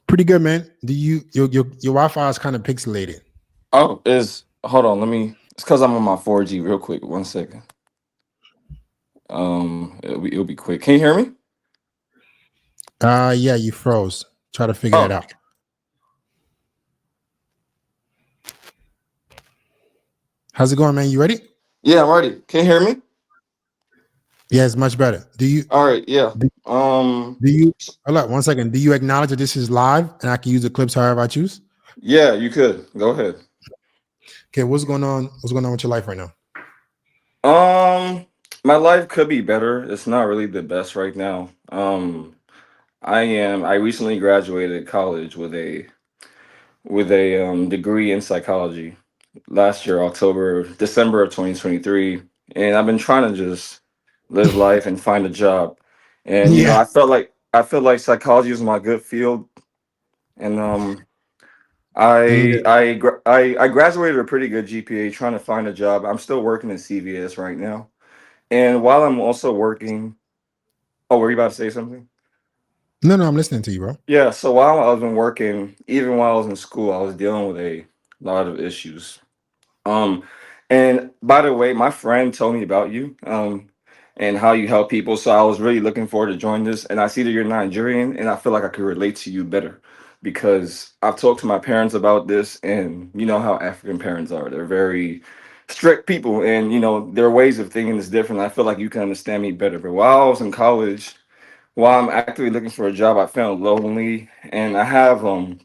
Pretty good, man. Do your Wi-Fi is kind of pixelated. Oh, is hold on. Let me. It's because I'm on my 4G. Real quick, 1 second. It'll be quick. Can you hear me? Yeah, you froze. Try to figure that Oh, out. How's it going, man? You ready? yeah, I'm ready. Can you hear me? Yeah, it's much better. All right. Yeah. Do, do you hold up 1 second? Do you acknowledge that this is live and I can use the clips however I choose? Yeah, you could go ahead. Okay, what's going on? What's going on with your life right now? Um, my life could be better. It's not really the best right now. I recently graduated college with a degree in psychology last year, December of 2023, and I've been trying to just live life and find a job. And Yeah. I felt like psychology was my good field, and Okay. I graduated with a pretty good GPA, trying to find a job. I'm still working in CVS right now, and while I'm also working, oh, were you about to say something? No, I'm listening to you, bro. Yeah, so while I was been working, even while I was in school, I was dealing with a lot of issues. Um, and by the way, my friend told me about you, and how you help people. So I was really looking forward to join this. And I see that you're Nigerian, and I feel like I could relate to you better because I've talked to my parents about this, and you know how African parents are. They're very strict people, and you know their ways of thinking is different. I feel like you can understand me better. But while I was in college, while I'm actively looking for a job, I felt lonely, and I have an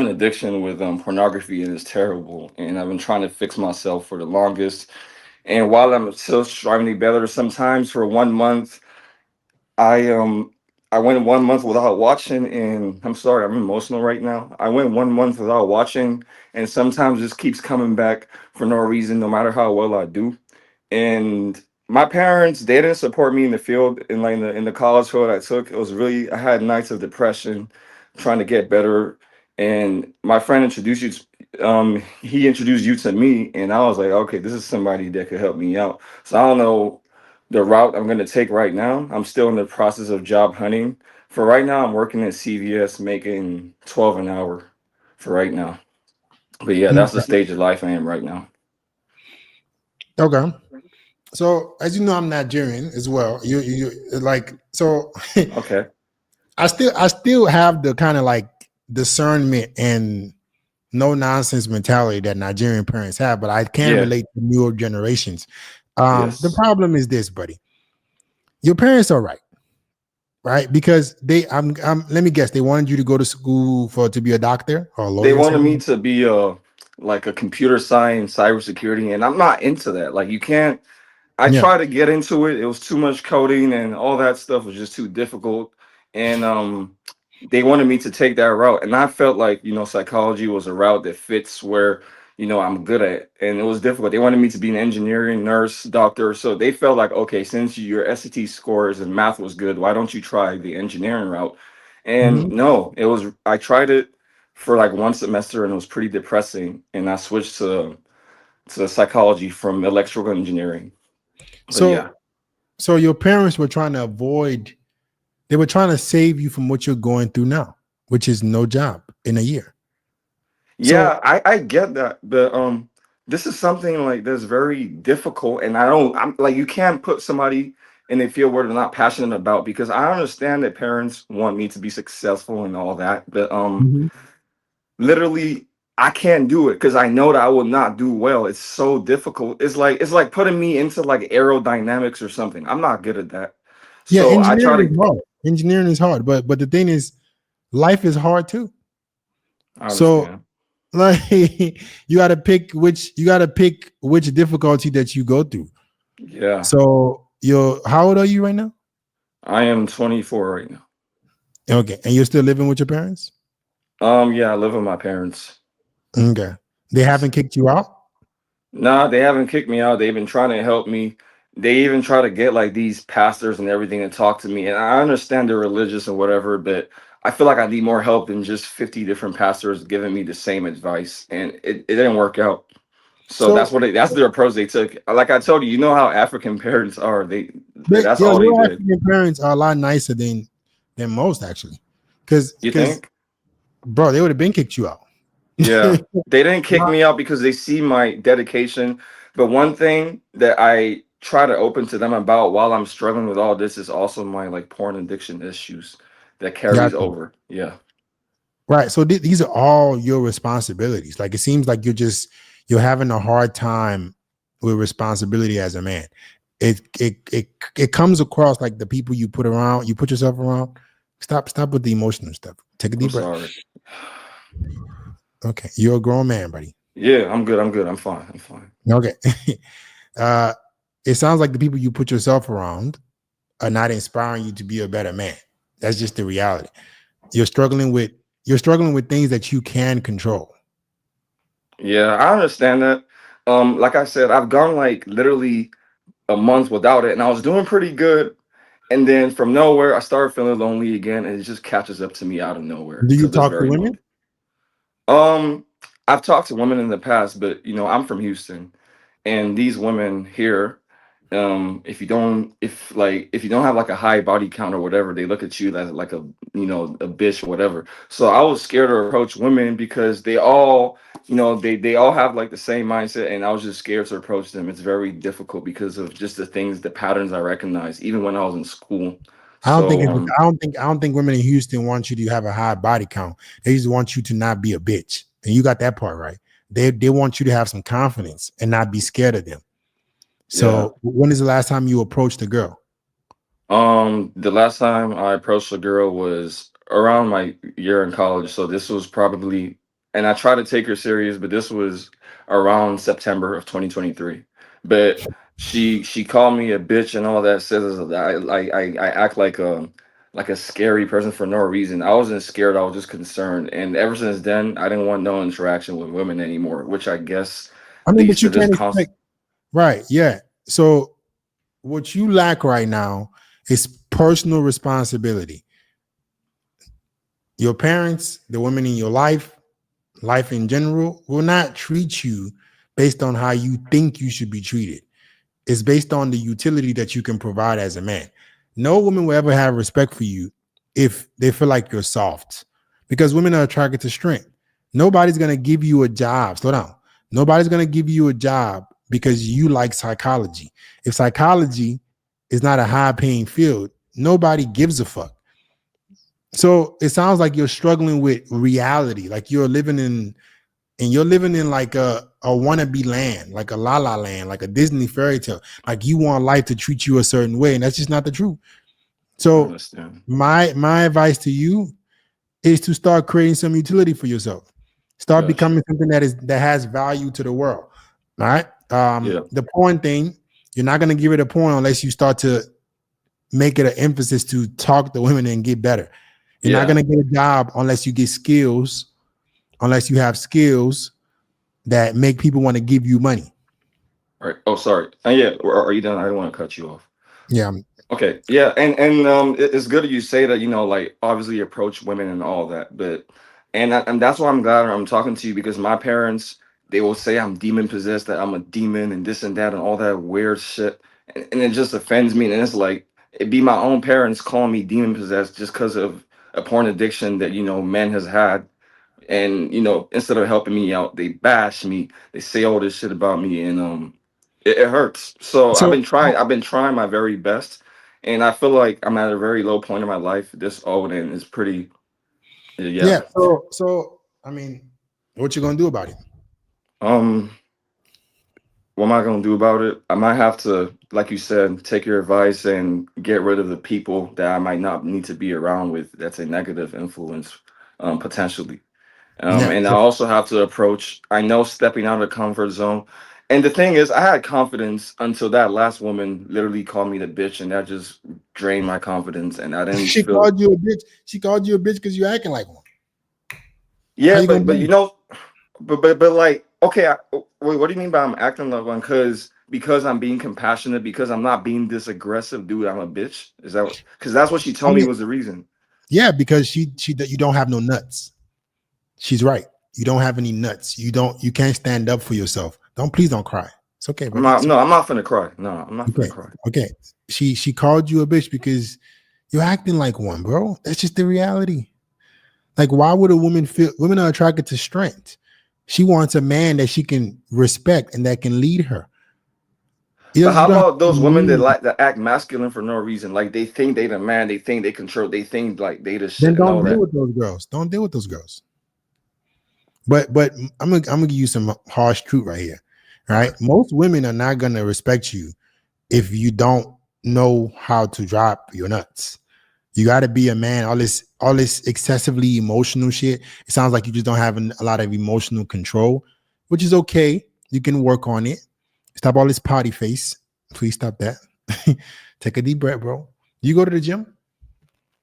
addiction with pornography, and it's terrible. And I've been trying to fix myself for the longest. And while I'm still striving to be better, sometimes for 1 month, I um I went 1 month without watching, and I'm sorry, I'm emotional right now. I went 1 month without watching, and sometimes this keeps coming back for no reason, no matter how well I do. And my parents, they didn't support me in the field, in like in the college field I took. It was really, I had nights of depression, trying to get better. And my friend introduced he introduced you to me, and I was like, okay, this is somebody that could help me out. So I don't know the route I'm going to take right now. I'm still in the process of job hunting. For right now, I'm working at CVS, making 12 an hour for right now. But yeah, that's the Okay. stage of life I am right now. Okay. So as you know, I'm Nigerian as well. You like so. Okay. I still have the kind of like discernment and no nonsense mentality that Nigerian parents have, but I can Yeah. relate to newer generations. The Yes. problem is this, buddy. Your parents are right, right? Because I'm let me guess, they wanted you to go to school for to be a doctor or a They lawyer or wanted me something. to be like a computer science, cybersecurity, and I'm not into that. Like you can't. I Yeah. tried to get into it. It was too much coding and all that stuff was just too difficult. And they wanted me to take that route. And I felt like, you know, psychology was a route that fits where, you know, I'm good at. And it was difficult. They wanted me to be an engineering nurse, doctor. So they felt like, okay, since your SAT scores and math was good, why don't you try the engineering route? And Mhm. no, I tried it for like 1 semester and it was pretty depressing. And I switched to psychology from electrical engineering. But yeah. So so your parents were trying to avoid, they were trying to save you from what you're going through now, which is no job in a year. Yeah, So I get that, but this is something like that's very difficult, and I'm like you can't put somebody in a field where they're not passionate about because I understand that parents want me to be successful and all that, but Mhm. literally I can't do it because I know that I will not do well. It's so difficult. It's like putting me into like aerodynamics or something. I'm not good at that. Yeah, So I try engineering is to hard. Engineering is hard, but the thing is, life is hard too. I So understand. like you got to pick which difficulty that you go through. Yeah. So you're how old are you right now? I am 24 right now. Okay, and you're still living with your parents? Yeah, I live with my parents. Okay, they haven't kicked you out. Nah, they haven't kicked me out. They've been trying to help me. They even try to get like these pastors and everything to talk to me. And I understand they're religious and whatever, but I feel like I need more help than just 50 different pastors giving me the same advice. And it didn't work out. So So that's their approach they took. Like I told you, you know how African parents are. That's all they your did. African parents are a lot nicer than most actually, because You think? bro, they would have been kicked you out. Yeah, they didn't kick me out because they see my dedication. But one thing that I try to open to them about while I'm struggling with all this is also my like porn addiction issues that carries Gotcha. over. Yeah. Right. So these are all your responsibilities. Like it seems like you're having a hard time with responsibility as a man. It comes across like the people you put yourself around. Stop with the emotional stuff. Take a I'm deep breath. sorry. Okay, you're a grown man, buddy. Yeah, I'm good. I'm good. I'm fine. I'm fine. Okay. uh, it sounds like the people you put yourself around are not inspiring you to be a better man. That's just the reality. You're struggling with you're struggling with things that you can control. Yeah, I understand that. Like I said, I've gone like literally a month without it, and I was doing pretty good. And then from nowhere, I started feeling lonely again, and it just catches up to me out of nowhere Do you till this talk to very women? moment. Um, I've talked to women in the past, but I'm from Houston, and these women here, if you don't have like a high body count or whatever, they look at you as like a bitch or whatever. So I was scared to approach women because they all, they all have like the same mindset, and I was just scared to approach them. It's very difficult because of just the patterns I recognize, even when I was in school. So I don't think women in Houston want you to have a high body count. They just want you to not be a bitch. And you got that part right. They want you to have some confidence and not be scared of them. yeah. So when is the last time you approached a girl? The last time I approached a girl was around my year in college. So this was probably, and I tried to take her serious, but this was around September of 2023. But she called me a bitch and all that. Says that I act like a scary person for no reason. I wasn't scared. I was just concerned. And ever since then, I didn't want no interaction with women anymore, which I guess I mean, leads but to you this can't constant. expect, right? Yeah. So what you lack right now is personal responsibility. Your parents, the women in your life in general, will not treat you based on how you think you should be treated. It's based on the utility that you can provide as a man. No woman will ever have respect for you if they feel like you're soft, because women are attracted to strength. Nobody's going to give you a job. Slow down. Nobody's going to give you a job because you like psychology. If psychology is not a high paying field, nobody gives a fuck. So it sounds like you're struggling with reality, like you're living in like a wannabe land, like a la la land, like a Disney fairy tale. Like you want life to treat you a certain way, and that's just not the truth. I So understand. my advice to you is to start creating some utility for yourself. Start Gotcha. becoming something that has value to the world. All right. Yeah. The porn thing, you're not gonna give it a porn unless you start to make it an emphasis to talk to women and get better. You're not Yeah. gonna get a job unless you get skills, unless you have skills that make people want to give you money. All right. Oh, sorry. Yeah. Are you done? I don't want to cut you off. Yeah. Okay. Yeah. And it's good that you say that. Like obviously approach women and all that. But and that's why I'm glad I'm talking to you because my parents they will say I'm demon possessed, that I'm a demon and this and that and all that weird shit, and it just offends me. And it's like it be my own parents calling me demon possessed just because of a porn addiction that men has had. And instead of helping me out, they bash me, they say all this shit about me, and it hurts. So i've So been trying i've been trying my very best, and I feel like I'm at a very low point in my life this old, and it's pretty. yeah, Yeah. so I mean, what you gonna do about it? um what am I going to do about it? I might have to, like you said, take your advice and get rid of the people that I might not need to be around with, that's a negative influence, potentially. Yeah. And I So, also have to approach, I know, stepping out of the comfort zone. And the thing is, I had confidence until that last woman literally called me the bitch, and that just drained my confidence. And I didn't she feel, called you a bitch. She called you a bitch because you acting like one. How yeah, you gonna but do it? but like, okay, wait, what do you mean by I'm acting like one? Because I'm being compassionate, because I'm not being this aggressive dude. I'm a bitch. Is that what? Because that's what she I told me mean, was the reason. yeah, because she you don't have no nuts. She's right. You don't have any nuts. You can't stand up for yourself. Please don't cry. It's okay, I'm buddy. not. It's No, I'm not finna cry. No, I'm not finna okay. cry. Okay. She called you a bitch because you're acting like one, bro. That's just the reality. Like, why would a woman feel? Women are attracted to strength. She wants a man that she can respect and that can lead her. But You how don't have about to those women that need. like that act masculine for no reason? Like they think they the man, they think they control, they think like they the Then shit and all don't deal that. with those girls. Don't deal with those girls. But I'm gonna give you some harsh truth right here. Okay. Right? Most women are not gonna respect you if you don't know how to drop your nuts. You got to be a man. All this excessively emotional shit. It sounds like you just don't have a lot of emotional control, which is okay. You can work on it. Stop all this potty face. Please stop that. Take a deep breath, bro. You go to the gym?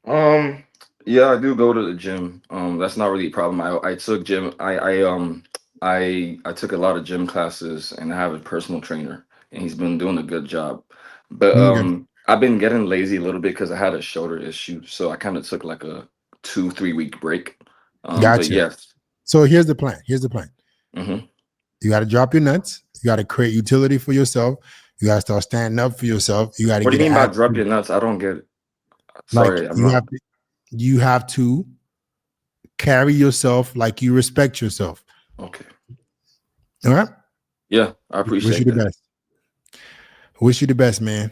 Um, yeah, I do go to the gym. That's not really a problem. I took gym. I took a lot of gym classes, and I have a personal trainer, and he's been doing a good job. But Okay. I've been getting lazy a little bit because I had a shoulder issue, so I kind of took like a 2 3 week break. But Gotcha. yes. So here's the plan. Here's the plan. Hmm. You got to drop your nuts. You got to create utility for yourself. You got to start standing up for yourself. You got to What do get you an mean by drop attitude. your nuts? I don't get it. Like Sorry, I'm not. you have to carry yourself like you respect yourself. Okay. All right. Yeah, I Wish you appreciate the that. best. Wish you the best, man.